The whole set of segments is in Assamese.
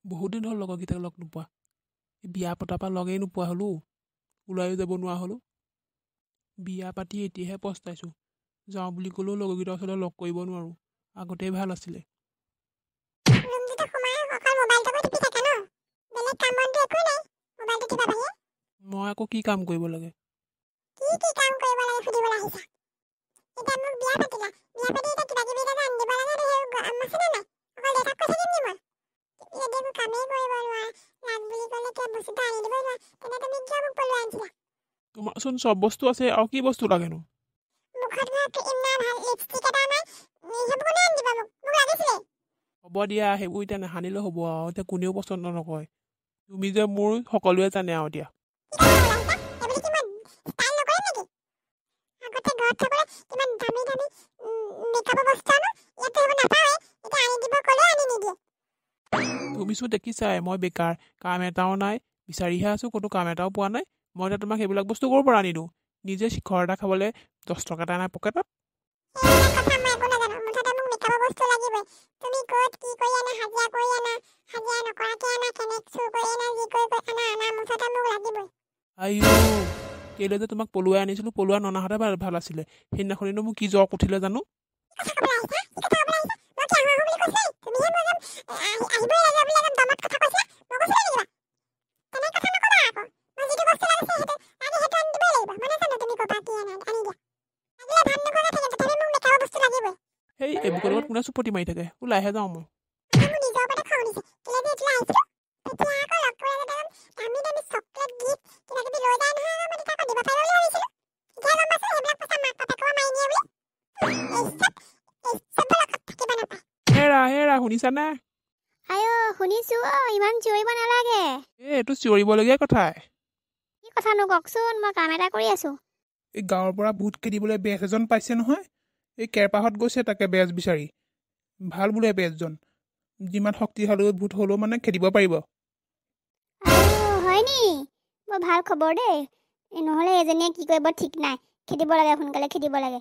বহুত দিন হ'ল লগৰকেইটাক লগ নোপোৱা। বিয়া পতাৰ পৰা লগেই নোপোৱা হ'লো, ওলাইও যাব নোৱাৰা হ'লো। বিয়া পাতি এতিয়াহে পস্তাইছোঁ। যাওঁ বুলি ক'লেও লগৰকেইটাৰ ওচৰলৈ লগ কৰিব নোৱাৰোঁ। আগতেই ভাল আছিলে। ৰুমটোতে সোমাই অকল মোবাইলটোকে টিপি থাকে ন? বেলেগ কাম বনটো একো নাই মোবাইলটো টিপা বাহিৰে? মই আকৌ কি কাম কৰিব লাগে? কি কাম কৰিব লাগে সুধিবলৈ আহিছা? এতিয়া মোক বিয়া পাতিলা, বিয়া পাতি এতিয়া কিবা কিবি এটা আনি দিব লাগে, আছেনে নাই? অকল দেউতাক কৈ থাকিম নি মই? যদি একো কামেই কৰিব নোৱাৰা, লাগ বুলি ক'লে কিবা বস্তু এটা আনি দিব নোৱাৰা, তেন্তে তুমি কিয় মোক পলুৱাই আনিছিলা? তোমাৰচোন চব বস্তু আছে, আৰু কি বস্তু লাগেনো? মুখত ঘঁহা ক্ৰীম নাই, ভাল লিপষ্টিক এটা নাই, সেইবোৰ কোনে আনি দিব মোক? মোক লাগিছিলেই। হ'ব দিয়া, সেইবোৰ এতিয়া নাসানিলেও হ'ব আৰু এতিয়া কোনেও পচন্দ নকৰে। তুমি যে মোৰ সকলোৱে জানে আৰু এতিয়া। তুমিচোন দেখিছাই মই বেকাৰ, কাম এটাও নাই, বিচাৰিহে আছোঁ, ক'তো কাম এটাও পোৱা নাই। মই এতিয়া তোমাক সেইবিলাক বস্তু ক'ৰ পৰা আনি দিওঁ? নিজে শিখৰ এটা খাবলৈ 10 টকা এটা নাই পকেটত। আইও, কেলৈ যে তোমাক পলুৱাই আনিছিলোঁ, পলুৱাই ননাহঁতে ভাল আছিলে। সেইদিনাখনিনো মোক কি জ্বৰ উঠিলে জানো? সেই এইবোৰৰ লগত কোনে চুপতি মাৰি থাকে? ওলাইহে যাওঁ মই। হেৰা শুনিছানে? শুনিছো। ইমান চিঞৰিব নালাগে। এইটো চিঞৰিবলগীয়া কথাই। কি কথানো কওকচোন, মই কাম এটা কৰি আছো। এই গাঁৱৰ পৰা ভূত খেদিবলৈ বেজ এজন পাইছে নহয়। এই কেৰপাহত গৈছে তাকে বেজ বিচাৰি। ভাল বোলে বেজজন, যিমান শক্তিশালী ভূত হ'লেও মানে খেদিব পাৰিব। হয় নি? বৰ ভাল খবৰ দেই। নহ'লে এজনীয়ে কি কৰিব ঠিক নাই। খেদিব লাগে, সোনকালে খেদিব লাগে।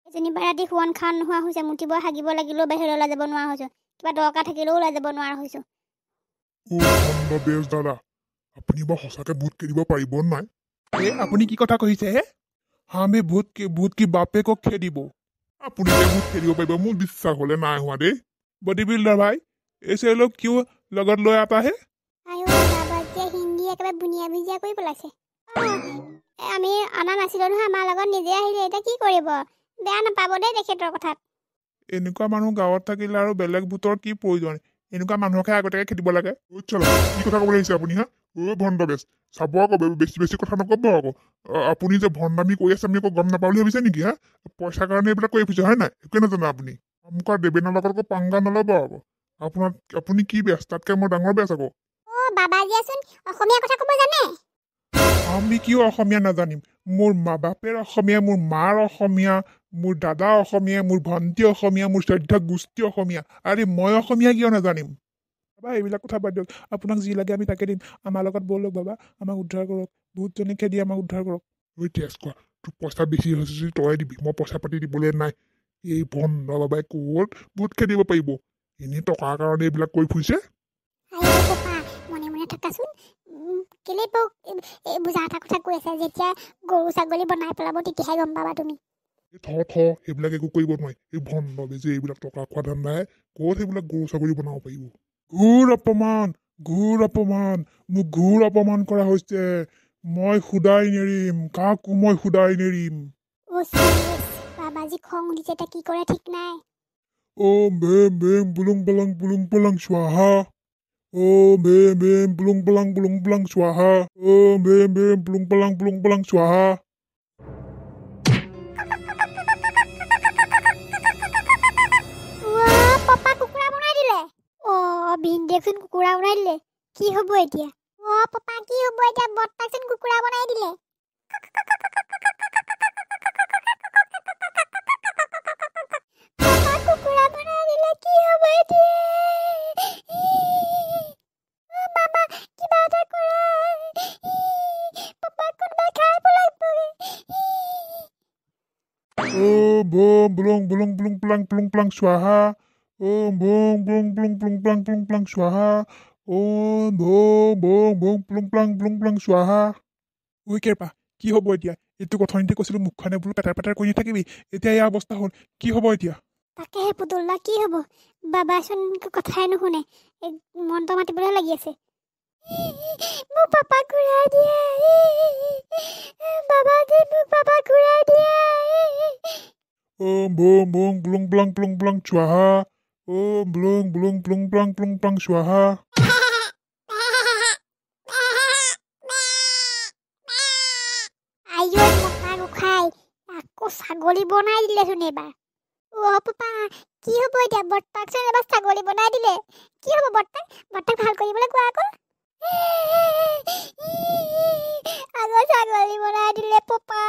এজনী বা ৰাতি শোৱন খাৱন নোহোৱা হৈছে, মুতিব হাগিব লাগিলেও বাহিৰলৈ ওলাই যাব নোৱাৰা হৈছোঁ। কিবা দৰকাৰ থাকিলেও ওলাই যাব নোৱাৰা হৈছোঁ। বেজ দাদা, আপুনি বাৰু সঁচাকে ভূত খেদিব পাৰিব নাই? আপুনি কি কথা কৈছে হে? আমি ভূত কি বাপে কক খেদিব? আপুনি যে ভূত খেদিব পাৰিব মোৰ বিশ্বাস হলে নাই হোৱা দেই। বডি বিল্ডাৰ ভাই, ऐसे लोग क्यों लगत লৈ आता है? হিন্দী একেবাৰে বুনিয়া ভুজিয়া কৰি পেলাইছে। আমি অনা নাছিলো নহয়, আমাৰ লগত নিজে আহিলে। এতিয়া কি কৰিব? বেয়া নাপাব দেই তেখেতৰ কথাত। এনেকুৱা মানুহ গাঁৱত থাকিলে আৰু বেলেগ ভূতৰ কি প্ৰয়োজন? এনেকুৱা মানুহকে আগতীয়াকে খেদিব লাগে। কি কথা ক'বলৈ আহিছে আপুনি? ভণ্ড বেজ চাব আকৌ, বেছি কথা নকব আকৌ। আপুনি যে ভণ্ডামি কৰি আছে আমি আকৌ গম নাপাওঁ বুলি ভাবিছে নেকি? পইচাৰ কাৰণে এইবিলাক কৰি ফুৰিছে হয় নাই? একোৱে নাজানে আপুনি। মোক আৰু দেৱেনৰ লগত আকৌ পাংগা নল'ব আকৌ। আপুনি কি বেজ? তাতকে মই ডাঙৰ বেজ আকৌ। বাবাজিয়াচোন অসমীয়া কথা ক'ব জানে? আমি কিয় অসমীয়া নাজানিম? মোৰ মা বাপেৰ অসমীয়া, মোৰ মাৰ অসমীয়া, মোৰ দাদা অসমীয়া, মোৰ ভণ্টি অসমীয়া, মোৰ শ্ৰদ্ধা গোষ্ঠী অসমীয়া। আৰে মই অসমীয়া কিয় নাজানিম? বাবা এইবিলাক কথা বাদ দিয়ক, আপোনাক যি লাগে আমি তাকে দিম। আমাৰ লগত ব'লক বাবা, আমাক উদ্ধাৰ কৰক। ভূতজনী খেদি আমাক উদ্ধাৰ কৰক। কোৱা, তোৰ পইচা বেছি হৈছে যদি তই দিবি, মই পইচা পাতি দিবলৈ নাই। এই ভণ্ড বাবাই ক'ত ভূত খেদিব পাৰিব? এনেই টকাৰ কাৰণে এইবিলাক কৰি ফুৰিছে। মনে মনে থাকাচোন। কেলে বুজা এটা কথা কৈ আছে, যেতিয়া গৰু ছাগলী বনাই পেলাব তেতিয়াহে গম পাবা তুমি। সেইবিলাক একো কৰিব নোৱাৰি। এই ভণ্ড বেজে এইবিলাক টকা খোৱা ধান্দাহে। ক'ত সেইবিলাক গৰু ছাগলী বনাব পাৰিব? ঘোৰ অপমান, মোক ঘোৰ অপমান কৰা হৈছে। মই শুদাই নেৰিম, কাকো মই শুদাই নেৰিম। বাবাজি খং উঠিছে, এতিয়া কি কৰে ঠিক নাই। ওম ভেম ভেম বুলুং পলং স্বাহা। ওম ভেম ভেম বুলুং পলং স্বাহা। ওম ভেম ভেম বুলুং পলং স্বাহা। পাপা কুকুৰা বনাই দিলে। ভিনদেউকচোন কুকুৰা বনাই দিলে। কি হ'ব এতিয়া? পাপা কি হ'ব এতিয়া? বৰ্তাকচোন কুকুৰা বনাই দিলে। কুকুৰা বনাই দিলে, কি হ'ব এতিয়া? মামা কিবা এটা কৰা। পাপা কোনোবাই খাই পেলাবগে। ওম ভোম বুলুং পলং স্বাহা। ওম ভোম বুলুং পলং স্বাহা। ওম ভোং ভোং ভোং প্লুং প্লাং স্বাহা। ঐ কেৰপা কি হ'ব এতিয়া? এইটো কথনিতে কৈছিলো মুখখনে বোলো পেটাৰ পেটাৰ কৰি থাকিবি, এতিয়া এই অৱস্থা হ'ল, কি হ'ব এতিয়া? তাকেহে পুতুল দা কি হ'ব? বাবাচোন কথাই নুশুনে, মন্ত্ৰ মাতিবলৈ লাগি আছে। মোৰ পাপা ঘূৰাই দিয়ে, বাবাজি মোৰ পাপা ঘূৰাই দিয়ে। ওম ভোং ভোং প্লুং প্লাং স্বাহা। ওম প্লুং প্লাং স্বাহা। আইও মতা গোসাঁই, আকৌ ছাগলী বনাই দিলেচোন এইবাৰ। পাপা কি হ'ব এতিয়া? বৰ্তাকচোন এবাৰ ছাগলী বনাই দিলে, কি হ'ব বৰ্তাক? বৰ্তাক ভাল কৰিবলৈ কোৱা আকৌ। আগৰ ছাগলী বনাই দিলে পাপা,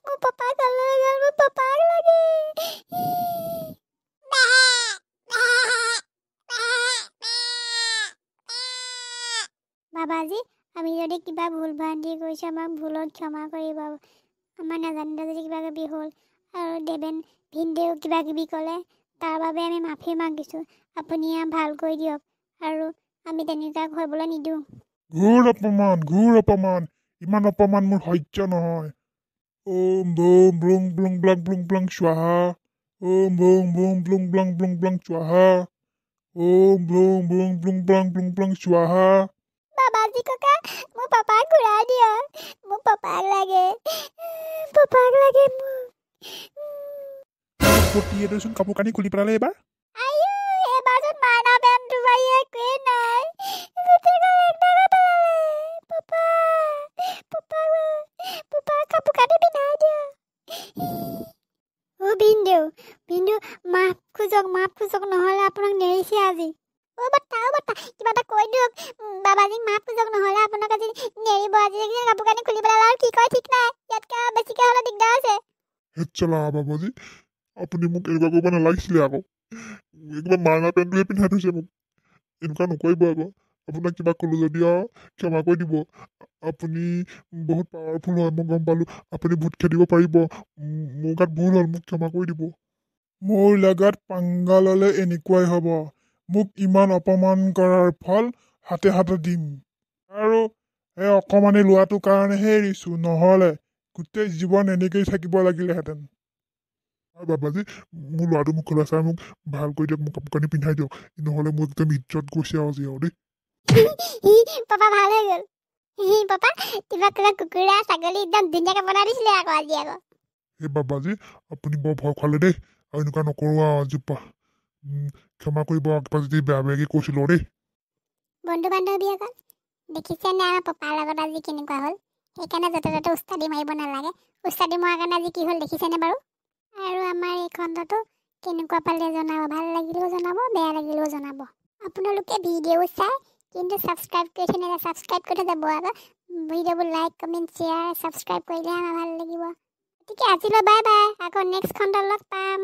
মোৰ পাপা চাবলৈ গ'ল, মোৰ পাপাক লাগে। বাবাজি আমি যদি কিবা ভুল ভ্ৰান্তি কৰিছোঁ আমাক ভুলত ক্ষমা কৰিব। আমাৰ নাজানিলে যদি কিবা কিবি হ'ল আৰু দেৱেন ভিনদেউ কিবা কিবি ক'লে তাৰ বাবে আমি মাফি মাগিছোঁ। আপুনি ভাল কৰি দিয়ক আৰু আমি তেনেকুৱা হ'বলৈ নিদিওঁ। ঘোৰ অপমান, ইমান অপমান মোৰ সহ্য নহয়। ওম ভোং প্লুং প্লাং স্বাহা। ওম ভোং প্লুং প্লাং স্বাহা। ওম ভোং প্লুং প্লাং স্বাহা। বাবাজি ককা মোৰ পাপাক ঘূৰাই দিয়ক, মোৰ পাপাক লাগে, পাপাক লাগে মোক। পতিয়েচোন কাপোৰ কানি খুলি পেলালে এইবাৰ। আইও এবাৰচোন মাইনা পেণ্টটো পাৰি একোৱেই নাই, গোটেইখন একদম পেলালে। পাপা পাপা পাপা কাপোৰ কানি পিন্ধাই দিয়ক। ভিনদেউ মাফ খোজক নহ'লে আপোনাক নেৰিছে আজি। বৰ্তা কিবা এটা কৈ দিয়ক, বাবাজীক মাফ খোজক নহ'লে আপোনাক আজি নেৰিব। আজি কাপোৰ কানি খুলি পেলালে আৰু কি কয় ঠিক নাই, ইয়াতকৈ বেছিকৈ হ'লে দিগদাৰ আছে। চলা বাবাজী, আপুনি মোক এনেকুৱা কৰিব নালাগিছিলে আকৌ। কিবা মাইনা পেণ্টটোহে পিন্ধাই থৈছে মোক, এনেকুৱা নকৰিব আকৌ। আপোনাক কিবা ক'লো যদি আৰু ক্ষমা কৰি দিব। আপুনি বহুত পাৱাৰফুল হয়, মই গম পালোঁ। আপুনি ভোট খেদিব পাৰিব, মোৰ গাত ভুল হ'ল, মোক ক্ষমা কৰি দিব। মোৰ লগত পাংগা ল'লে এনেকুৱাই হ'ব। মোক ইমান অপমান কৰাৰ ফল হাতে হাতে দিম। আৰু এই অকণমানি লোৱাটোৰ কাৰণেহে এৰিছোঁ, নহ'লে গোটেই জীৱন এনেকৈয়ে থাকিব লাগিলেহেঁতেন। বাবাজী মোৰ ল'ৰাটো মুখলৈ চাই মোক ভাল কৰি দিয়ক, মোক কাপোৰ কানি পিন্ধাই দিয়ক, নহ'লে মোৰ একদম ইজ্জত গৈছে আজি আৰু দেই। পাপা ভাল হৈ গ'ল। পাপা কিবা কুকুৰা ছাগলী একদম ধুনীয়াকৈ বনাই দিছিলে আকৌ আজি আকৌ। এই বাবাজী আপুনি বৰ ভয় খুৱালে দেই, আৰু এনেকুৱা নকৰোঁ আৰু আজিৰ পৰা। ক্ষমা কৰিব কিবা যদি বেয়া বেয়াকৈ কৈছিলোঁ দেই। বন্ধু বান্ধৱীসকল দেখিছেনে আমাৰ পাপাৰ লগত আজি কেনেকুৱা হ'ল? সেইকাৰণে য'তে ত'তে উস্তাদি মাৰিব নালাগে। উস্তাদি মৰাৰ কাৰণে আজি কি হ'ল দেখিছেনে বাৰু? আৰু আমাৰ এই খণ্ডটো কেনেকুৱা পালে জনাব, ভাল লাগিলেও জনাব, বেয়া লাগিলেও জনাব। আপোনালোকে ভিডিঅ' চাই কিন্তু ছাবস্ক্ৰাইব কৰি থৈ নাযাব, ছাবস্ক্ৰাইব কৰি থৈ যাব আকৌ। ভিডিঅ'বোৰ লাইক কমেণ্ট শ্বেয়াৰ ছাবস্ক্ৰাইব কৰিলে আমাৰ ভাল লাগিব। গতিকে আজিলৈ বাই বাই, আকৌ নেক্সট খণ্ডত লগ পাম।